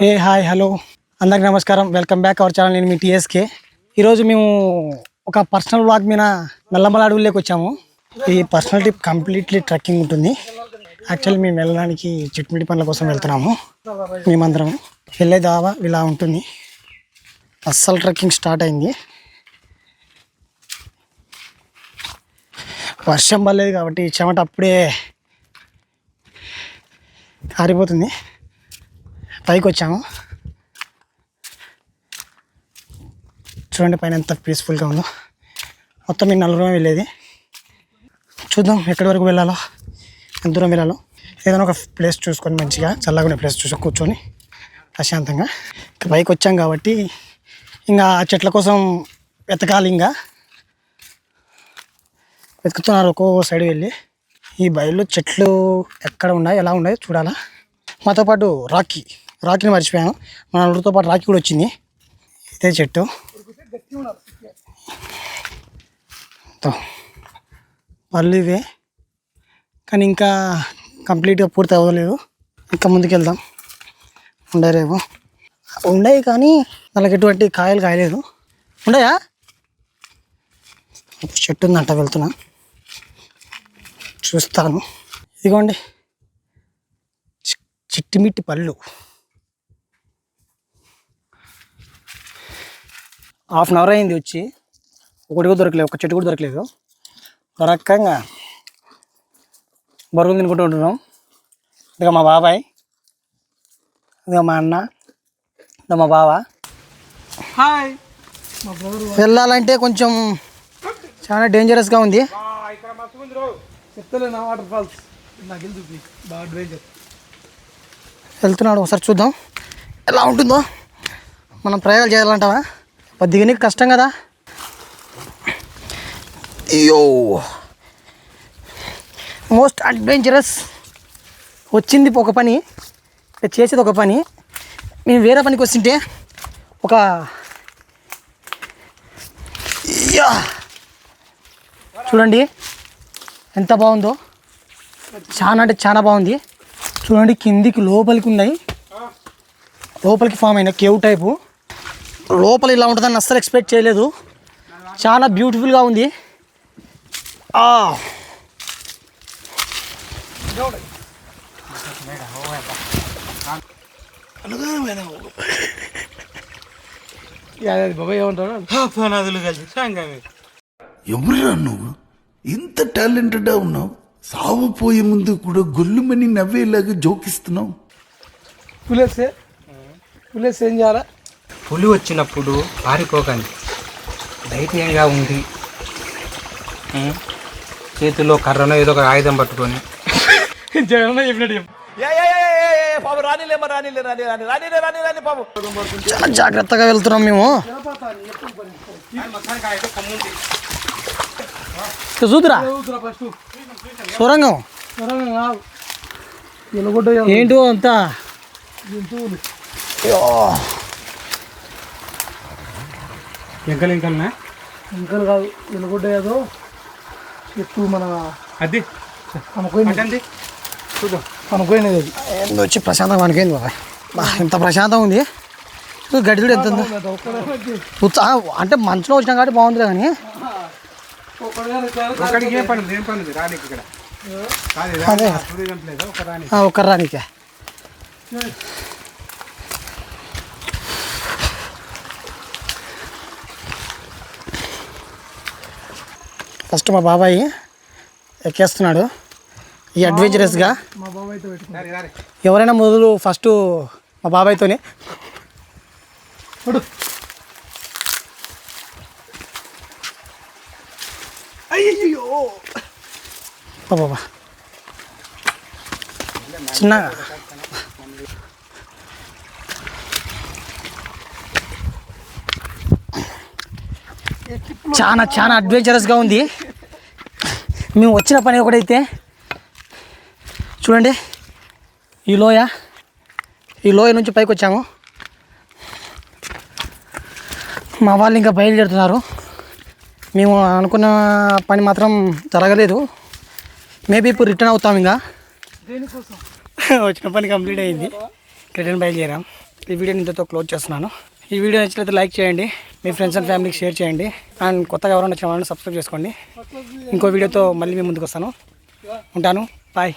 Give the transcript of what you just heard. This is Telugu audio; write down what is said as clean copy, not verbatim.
ఏ హాయ్ హలో అందరికి నమస్కారం, వెల్కమ్ బ్యాక్ అవర్ ఛానల్. నేను మీ టీఎస్కే. ఈరోజు మేము ఒక పర్సనల్ వ్లాగ్ మీద నల్లమల అడవుల్లోకి వచ్చాము. ఈ పర్సనల్ ట్రిప్ కంప్లీట్లీ ట్రెక్కింగ్ ఉంటుంది. యాక్చువల్లీ మేము వెళ్ళడానికి చిట్మిటి పనుల కోసం వెళ్తున్నాము. మేమందరం వెళ్ళే దావా ఇలా ఉంటుంది. అస్సలు ట్రెక్కింగ్ స్టార్ట్ అయింది. వర్షం పడలేదు కాబట్టి చెమట అప్పుడే కారిపోతుంది. పైకి వచ్చాము, చూడండి పైన ఎంత పీస్ఫుల్గా ఉందో. మొత్తం మేము నలుగురమే వెళ్ళేది. చూద్దాం ఎక్కడి వరకు వెళ్ళాలో, ఎంత దూరం వెళ్ళాలో. ఏదైనా ఒక ప్లేస్ చూసుకొని మంచిగా చల్లగా ఉండే ప్లేస్ చూసి కూర్చొని ప్రశాంతంగా ఇంకా పైకి వచ్చాం కాబట్టి ఇంకా చెట్ల కోసం వెతకాలి. ఇంకా వెతుకుతున్నారు ఒక్కో సైడ్ వెళ్ళి. ఈ బయలు చెట్లు ఎక్కడ ఉన్నాయి, ఎలా ఉన్నాయి చూడాలా. మాతో పాటు రాకీని మర్చిపోయాను. మన నలుగురితో పాటు రాకీ కూడా వచ్చింది. ఇదే చెట్టు పళ్ళు ఇవే, కానీ ఇంకా కంప్లీట్గా పూర్తి అవ్వలేదు. ఇంకా ముందుకు వెళ్దాం. ఉండరేమో ఉండయి, కానీ వాళ్ళకి ఎటువంటి కాయలు కాయలేదు. ఉండయా? చెట్టు ఉందంట, వెళ్తున్నా చూస్తాను. ఇదిగోండి చిట్టిమిట్టి పళ్ళు. హాఫ్ అన్ అవర్ అయింది వచ్చి, ఒకటి కూడా దొరకలేదు, ఒక చెట్టు కూడా దొరకలేదు. రకంగా బరువులు తినుకుంటూ ఉంటున్నాం. ఇదిగో మా బాబాయ్, ఇదిగో మా అన్న, ఇదిగో మా బావ. హాయ్. వెళ్ళాలంటే కొంచెం చాలా డేంజరస్గా ఉంది. వాటర్ ఫాల్స్ బాగా డేంజర్. వెళ్తున్నాడు, ఒకసారి చూద్దాం ఎలా ఉంటుందో. మనం ప్రయోగాలు చేయాలంటావా? దిగనీకి కష్టం కదా. అయ్యో, మోస్ట్ అడ్వెంచరస్. వచ్చింది ఒక పని, చేసేది ఒక పని. మేము వేరే పనికి వస్తుంటే ఒక చూడండి ఎంత బాగుందో. చాలా అంటే చాలా బాగుంది. చూడండి కిందికి లోపలికి ఉన్నాయి, లోపలికి ఫామ్ అయిన కేవ్ టైపు. లోపల ఇలా ఉంటుందని అస్సలు ఎక్స్పెక్ట్ చేయలేదు. చాలా బ్యూటిఫుల్గా ఉంది. ఎవరురా నువ్వు? ఇంత టాలెంటెడ్గా ఉన్నావు, సావుపోయే ముందు కూడా గొల్లుమని నవ్వేలాగా జోకిస్తున్నావు. పులేస్ ఏం చేయాలా? పులి వచ్చినప్పుడు పారిపోకండి, ధైర్యంగా ఉంది. చేతిలో కర్రనో ఏదో ఒక ఆయుధం పట్టుకొని చాలా జాగ్రత్తగా వెళ్తున్నాం మేము. చూదురా సొరంగం ఏంటో అంతా. ఇంకలు కాదు, ఎలుగుడ్డ ఏదో చెట్టు మన అది అనుకోయింది. చూద్దాం. అనుకోయినది అది వచ్చి ప్రశాంతంగా అనుకోయింది బాబా. ఎంత ప్రశాంతంగా ఉంది. గడ్డి కూడా ఎంత ఉందో. ఉత్సాహం అంటే మంచులో వచ్చినా కాబట్టి బాగుంది కానీ ఒకడికి ఏం పని రానికి ఇక్కడ అదే ఒక్కరు రానికే. ఫస్ట్ మా బాబాయ్ ఎక్కేస్తున్నాడు ఈ అడ్వెంచరస్గా. ఎవరైనా మొదలు ఫస్ట్ మా బాబాయ్తోనే. అయ్యో బాబా చిన్నగా. చాలా చాలా అడ్వెంచరస్గా ఉంది. మేము వచ్చిన పని ఒకటైతే చూడండి, ఈ లోయ నుంచి పైకి వచ్చాము. మా వాళ్ళు ఇంకా బయలుదేరుతున్నారు. మేము అనుకున్న పని మాత్రం జరగలేదు. మేబీ ఇప్పుడు రిటర్న్ అవుతాం. ఇంకా దేనికోసం వచ్చిన పని కంప్లీట్ అయింది. రిటర్న్ బయలుదేరాం. ఈ వీడియోని ఇంతతో క్లోజ్ చేస్తున్నాను. ఈ వీడియో నచ్చినట్లయితే లైక్ చేయండి, మీ ఫ్రెండ్స్ అండ్ ఫ్యామిలీకి షేర్ చేయండి, అండ్ కొత్తగా ఎవరైనా వచ్చిన వాళ్ళని సబ్స్క్రైబ్ చేసుకోండి. ఇంకో వీడియోతో మళ్ళీ మీ ముందుకు వస్తాను. ఉంటాను. బాయ్.